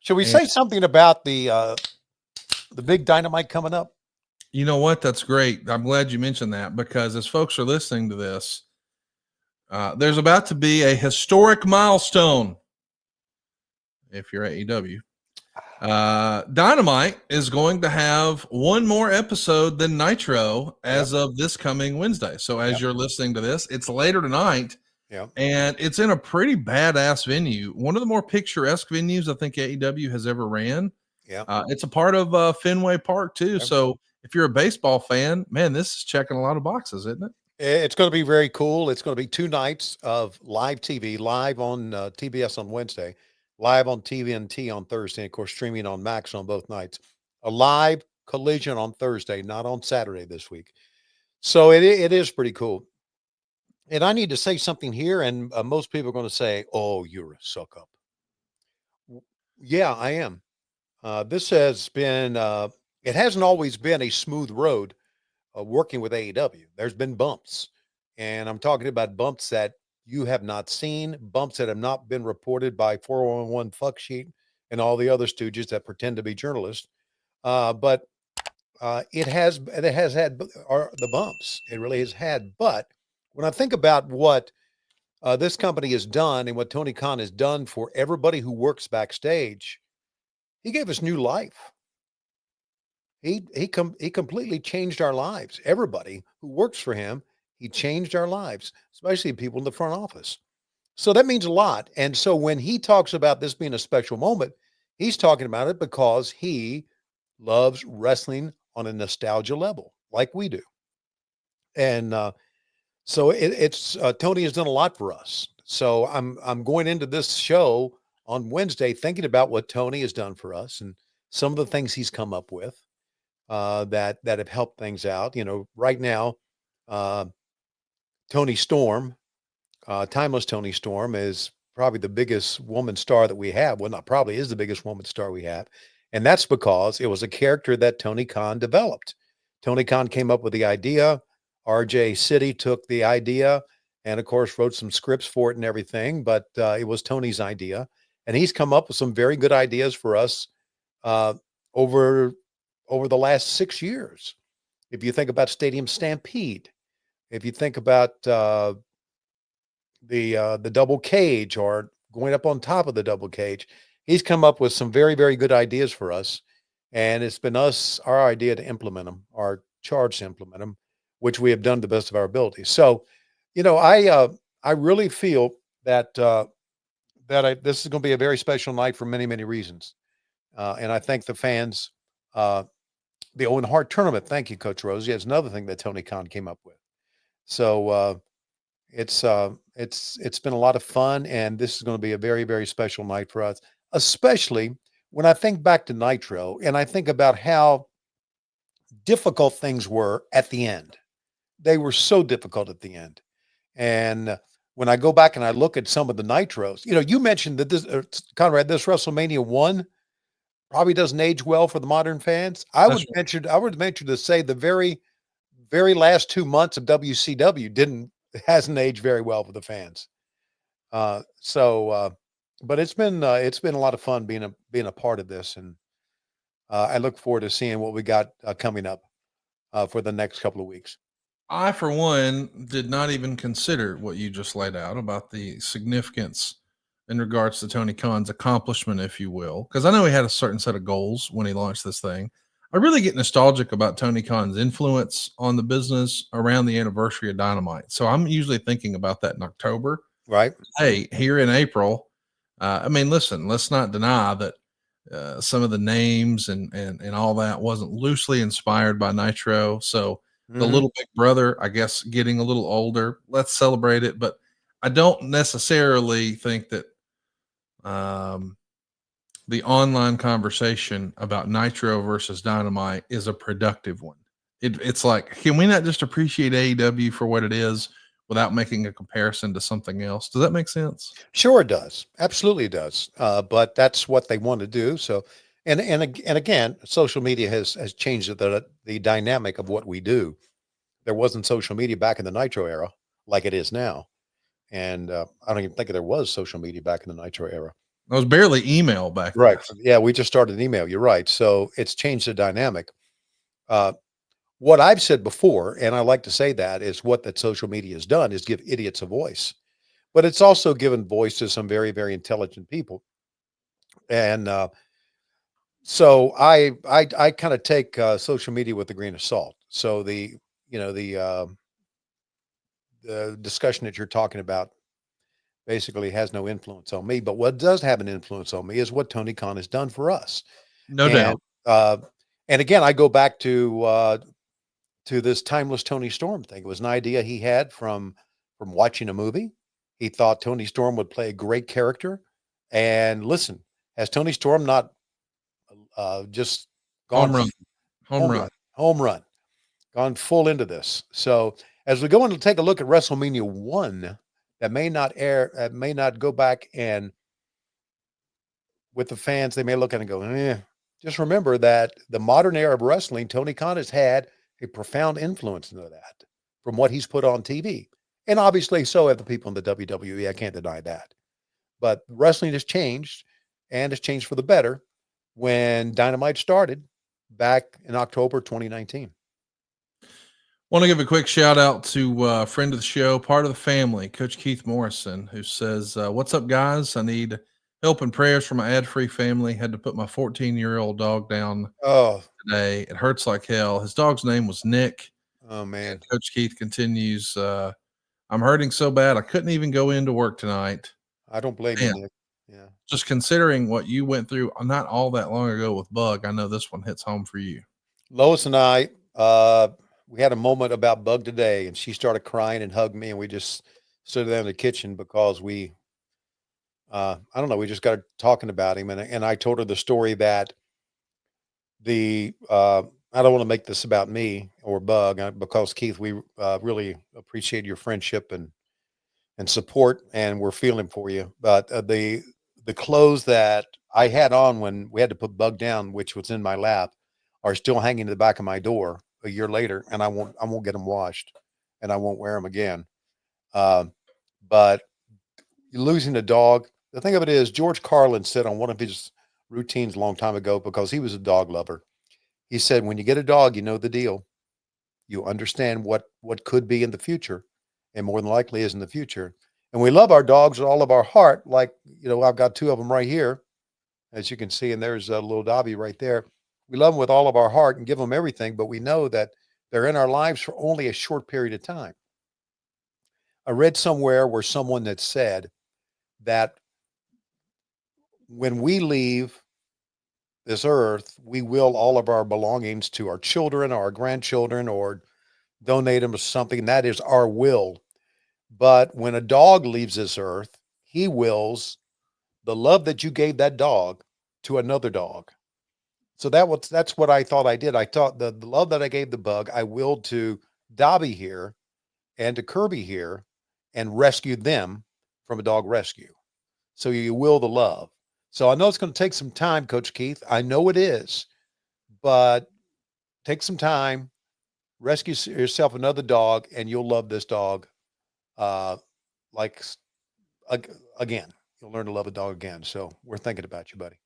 Should we And say something about the big Dynamite coming up? you know what? That's great. I'm glad you mentioned that because as folks are listening to this, there's about to be a historic milestone. If you're AEW, Dynamite is going to have one more episode than Nitro as of this coming Wednesday. So as you're listening to this, it's later tonight. Yeah. And it's in a pretty badass venue. One of the more picturesque venues I think AEW has ever ran. Yeah. It's a part of Fenway Park too. So if you're a baseball fan, man, this is checking a lot of boxes, isn't it? It's going to be very cool. It's going to be 2 nights of live TV, live on TBS on Wednesday, live on TVNT on Thursday, and of course, streaming on Max on both nights. A live collision on Thursday, not on Saturday this week. So it is pretty cool. And I need to say something here, and most people are going to say, "Oh, you're a suck up." Yeah, I am. This has been. It hasn't always been a smooth road working with AEW. There's been bumps, and I'm talking about bumps that you have not seen, bumps that have not been reported by 411 Fuck Sheet and all the other stooges that pretend to be journalists. But it has had the bumps. It really has had. But when I think about what this company has done and what Tony Khan has done for everybody who works backstage, he gave us new life. He completely changed our lives. Everybody who works for him, he changed our lives, especially people in the front office. So that means a lot. And so when he talks about this being a special moment, he's talking about it because he loves wrestling on a nostalgia level, like we do. And so it's Tony has done a lot for us. So I'm going into this show on Wednesday thinking about what Tony has done for us and some of the things he's come up with that have helped things out. You know, right now, uh, Tony Storm, Timeless Tony Storm, is probably the biggest woman star that we have. Well, not probably is the biggest woman star we have, and that's because it was a character that Tony Khan developed. Tony Khan came up with the idea. RJ City took the idea and, of course, wrote some scripts for it and everything. But it was Tony's idea, and he's come up with some very good ideas for us uh, over over the last 6 years. If you think about Stadium Stampede, if you think about the double cage or going up on top of the double cage, he's come up with some very, very good ideas for us. And it's been our idea to implement them, our charge to implement them, which we have done to the best of our ability. So, I really feel that this is going to be a very special night for many, many reasons. And I thank the fans. The Owen Hart tournament. Thank you, Coach Rosie. It's another thing that Tony Khan came up with. So it's been a lot of fun, and this is going to be a very, very special night for us, especially when I think back to Nitro and I think about how difficult things were at the end. They were so difficult at the end. And when I go back and I look at some of the Nitros, you mentioned that Conrad, this WrestleMania 1 probably doesn't age well for the modern fans. I would venture to say the very, very last 2 months of WCW hasn't aged very well for the fans. But it's been a lot of fun being a part of this, and I look forward to seeing what we got coming up for the next couple of weeks. I, for one, did not even consider what you just laid out about the significance in regards to Tony Khan's accomplishment, if you will, because I know he had a certain set of goals when he launched this thing. I really get nostalgic about Tony Khan's influence on the business around the anniversary of Dynamite. So I'm usually thinking about that in October. Right. Hey, here in April, I mean, listen, let's not deny that some of the names and all that wasn't loosely inspired by Nitro. So the little big brother, I guess, getting a little older, let's celebrate it. But I don't necessarily think that the online conversation about Nitro versus Dynamite is a productive one. It's like, can we not just appreciate AEW for what it is without making a comparison to something else? Does that make sense? Sure, it does. Absolutely, it does. But that's what they want to do. So, and again, social media has changed the dynamic of what we do. There wasn't social media back in the Nitro era like it is now, and I don't even think there was social media back in the Nitro era. That was barely email back then. Right. Yeah, we just started an email. You're right. So it's changed the dynamic. Uh, what I've said before, and I like to say that, is what that social media has done is give idiots a voice, but it's also given voice to some very, very intelligent people. And so I kind of take social media with a grain of salt. So you know the discussion that you're talking about basically has no influence on me. But what does have an influence on me is what Tony Khan has done for us. No And doubt. uh, and again, I go back to this timeless Tony Storm thing. It was an idea he had from watching a movie. He thought Tony Storm would play a great character. And listen, has Tony Storm not just gone Home run. Home home run, run. home run, gone full into this? So as we go in to take a look at WrestleMania 1, that may not air, that may not go back and with the fans, they may look at it and go, eh. Just remember that the modern era of wrestling, Tony Khan has had a profound influence into that from what he's put on TV. And obviously, so have the people in the WWE. I can't deny that. But wrestling has changed and has changed for the better when Dynamite started back in October 2019. Want to give a quick shout out to a friend of the show, part of the family, Coach Keith Morrison, who says, "What's up, guys? I need help and prayers for my ad-free family. Had to put my 14-year-old dog down Oh, today. It hurts like hell. His dog's name was Nick." oh And man. Coach Keith continues, "I'm hurting so bad I couldn't even go into work tonight." I don't blame you, Man, Nick. Yeah. just considering what you went through not all that long ago with Bug, I know this one hits home for you. Lois and I, we had a moment about Bug today, and she started crying and hugged me, and we just stood there in the kitchen because I don't know, we just got talking about him, and I told her the story that I don't want to make this about me or Bug because Keith, we really appreciate your friendship and support, and we're feeling for you. But the clothes that I had on when we had to put Bug down, which was in my lap, are still hanging in the back of my door a year later, and I won't get them washed, and I won't wear them again. Um, but losing a dog, the thing of it is, George Carlin said on one of his routines a long time ago because he was a dog lover. He said, "When you get a dog, you know the deal. You understand what could be in the future, and more than likely is in the future. And we love our dogs with all of our heart. Like I've got two of them right here, as you can see, and there's a little Dobby right there. We love them with all of our heart and give them everything, but we know that they're in our lives for only a short period of time." I read somewhere where someone that said that when we leave this earth, we will all of our belongings to our children, or our grandchildren, or donate them to something. That is our will. But when a dog leaves this earth, he wills the love that you gave that dog to another dog. So that's what I thought I did. I thought the love that I gave the Bug, I willed to Dobby here and to Kirby here and rescued them from a dog rescue. So you will the love. So I know it's going to take some time, Coach Keith. I know it is, but take some time, rescue yourself another dog, and you'll love this dog uh, like again. You'll learn to love a dog again. So we're thinking about you, buddy.